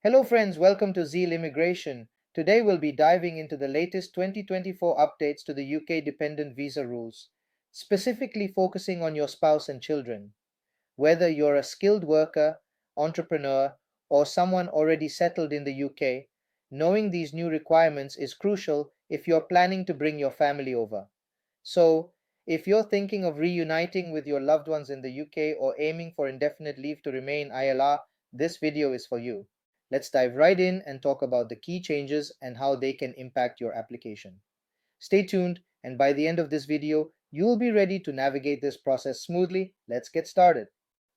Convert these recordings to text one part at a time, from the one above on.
Hello friends, welcome to Zeal Immigration. Today we'll be diving into the latest 2024 updates to the UK dependent visa rules, specifically focusing on your spouse and children. Whether you're a skilled worker, entrepreneur, or someone already settled in the UK, knowing these new requirements is crucial if you're planning to bring your family over. So, if you're thinking of reuniting with your loved ones in the UK or aiming for indefinite leave to remain ILR, this video is for you. Let's dive right in and talk about the key changes and how they can impact your application. Stay tuned, and by the end of this video, you'll be ready to navigate this process smoothly. Let's get started.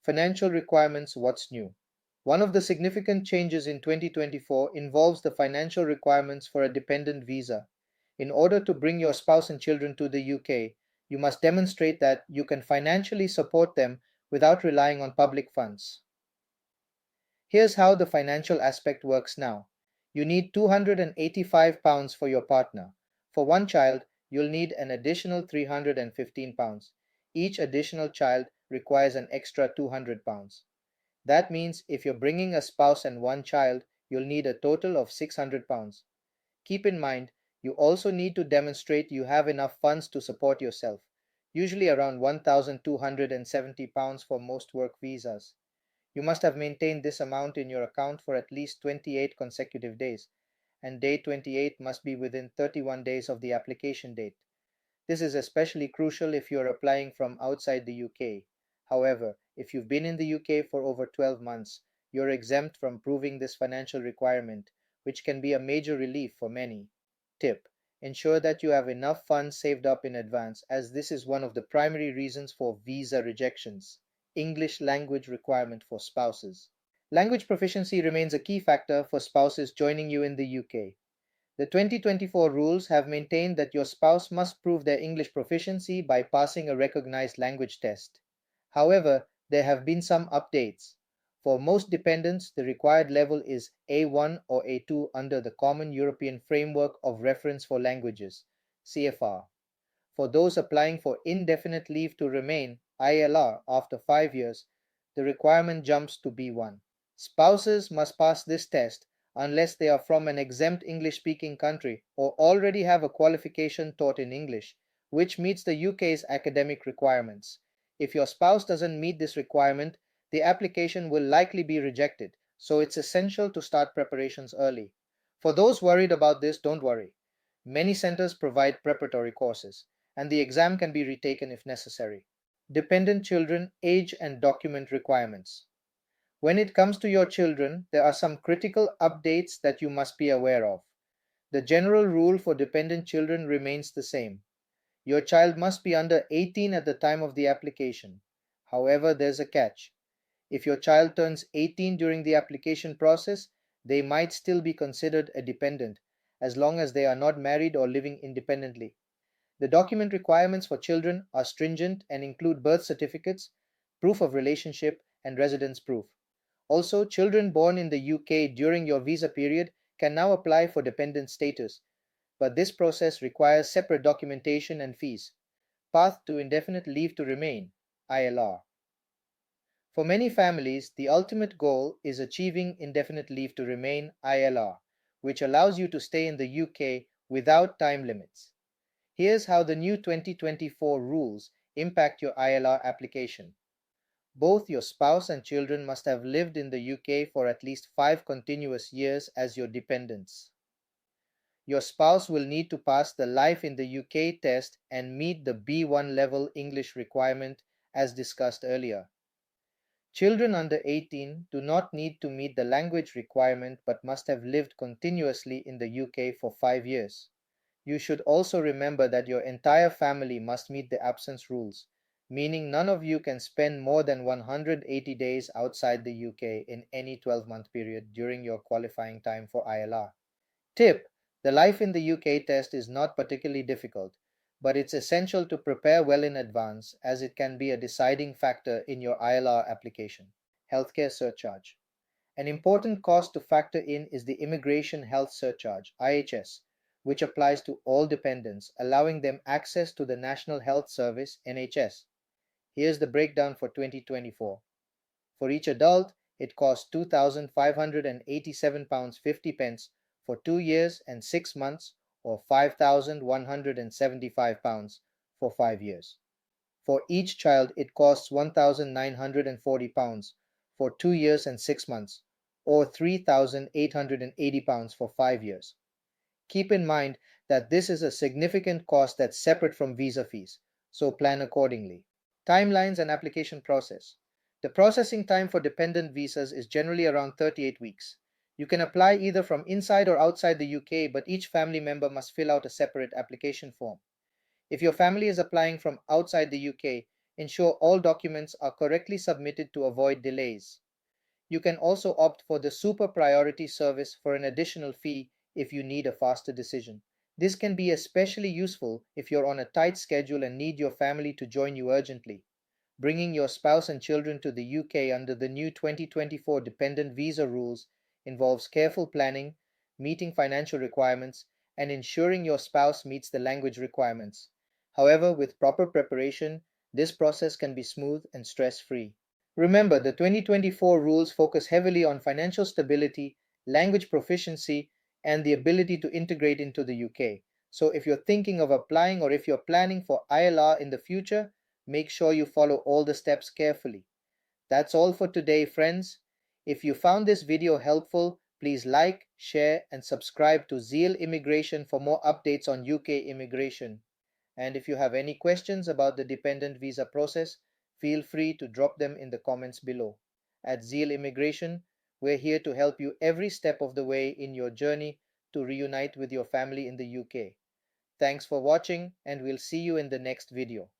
Financial requirements. What's new? One of the significant changes in 2024 involves the financial requirements for a dependent visa. In order to bring your spouse and children to the UK, you must demonstrate that you can financially support them without relying on public funds. Here's how the financial aspect works now. You need £285 for your partner. For one child, you'll need an additional £315. Each additional child requires an extra £200. That means if you're bringing a spouse and one child, you'll need a total of £600. Keep in mind, you also need to demonstrate you have enough funds to support yourself, usually around £1,270 for most work visas. You must have maintained this amount in your account for at least 28 consecutive days, and day 28 must be within 31 days of the application date. This is especially crucial if you are applying from outside the UK. However, if you've been in the UK for over 12 months, you're exempt from proving this financial requirement, which can be a major relief for many. Tip: ensure that you have enough funds saved up in advance, as this is one of the primary reasons for visa rejections. English language requirement for spouses. Language proficiency remains a key factor for spouses joining you in the UK. The 2024 rules have maintained that your spouse must prove their English proficiency by passing a recognized language test. However, there have been some updates. For most dependents, the required level is A1 or A2 under the Common European Framework of Reference for Languages (CFR). For those applying for indefinite leave to remain (ILR) after 5 years, the requirement jumps to B1. Spouses must pass this test unless they are from an exempt English-speaking country or already have a qualification taught in English, which meets the UK's academic requirements. If your spouse doesn't meet this requirement, the application will likely be rejected, so it's essential to start preparations early. For those worried about this, don't worry. Many centers provide preparatory courses, and the exam can be retaken if necessary. Dependent children, age and document requirements. When it comes to your children, there are some critical updates that you must be aware of. The general rule for dependent children remains the same. Your child must be under 18 at the time of the application. However, there's a catch. If your child turns 18 during the application process, they might still be considered a dependent, as long as they are not married or living independently. The document requirements for children are stringent and include birth certificates, proof of relationship, and residence proof. Also, children born in the UK during your visa period can now apply for dependent status, but this process requires separate documentation and fees. Path to indefinite leave to remain (ILR). For many families, the ultimate goal is achieving indefinite leave to remain (ILR), which allows you to stay in the UK without time limits. Here's how the new 2024 rules impact your ILR application. Both your spouse and children must have lived in the UK for at least 5 continuous years as your dependents. Your spouse will need to pass the Life in the UK test and meet the B1 level English requirement as discussed earlier. Children under 18 do not need to meet the language requirement but must have lived continuously in the UK for 5 years. You should also remember that your entire family must meet the absence rules, meaning none of you can spend more than 180 days outside the UK in any 12-month period during your qualifying time for ILR. Tip: the Life in the UK test is not particularly difficult, but it's essential to prepare well in advance as it can be a deciding factor in your ILR application. Healthcare surcharge. An important cost to factor in is the Immigration Health Surcharge (IHS), which applies to all dependents, allowing them access to the National Health Service (NHS). Here's the breakdown for 2024. For each adult, it costs £2,587.50 for 2 years and 6 months, or £5,175 for 5 years. For each child, it costs £1,940 for 2 years and 6 months, or £3,880 for 5 years. Keep in mind that this is a significant cost that's separate from visa fees, so plan accordingly. Timelines and application process. The processing time for dependent visas is generally around 38 weeks. You can apply either from inside or outside the UK, but each family member must fill out a separate application form. If your family is applying from outside the UK, ensure all documents are correctly submitted to avoid delays. You can also opt for the Super Priority service for an additional fee if you need a faster decision. This can be especially useful if you're on a tight schedule and need your family to join you urgently. Bringing your spouse and children to the UK under the new 2024 Dependent Visa rules involves careful planning, meeting financial requirements, and ensuring your spouse meets the language requirements. However, with proper preparation, this process can be smooth and stress-free. Remember, the 2024 rules focus heavily on financial stability, language proficiency, and the ability to integrate into the UK. So if you're thinking of applying or if you're planning for ILR in the future, make sure you follow all the steps carefully. That's all for today, friends. If you found this video helpful, please like, share, and subscribe to Zeal Immigration for more updates on UK immigration. And if you have any questions about the dependent visa process, feel free to drop them in the comments below. At Zeal Immigration, we're here to help you every step of the way in your journey to reunite with your family in the UK. Thanks for watching, and we'll see you in the next video.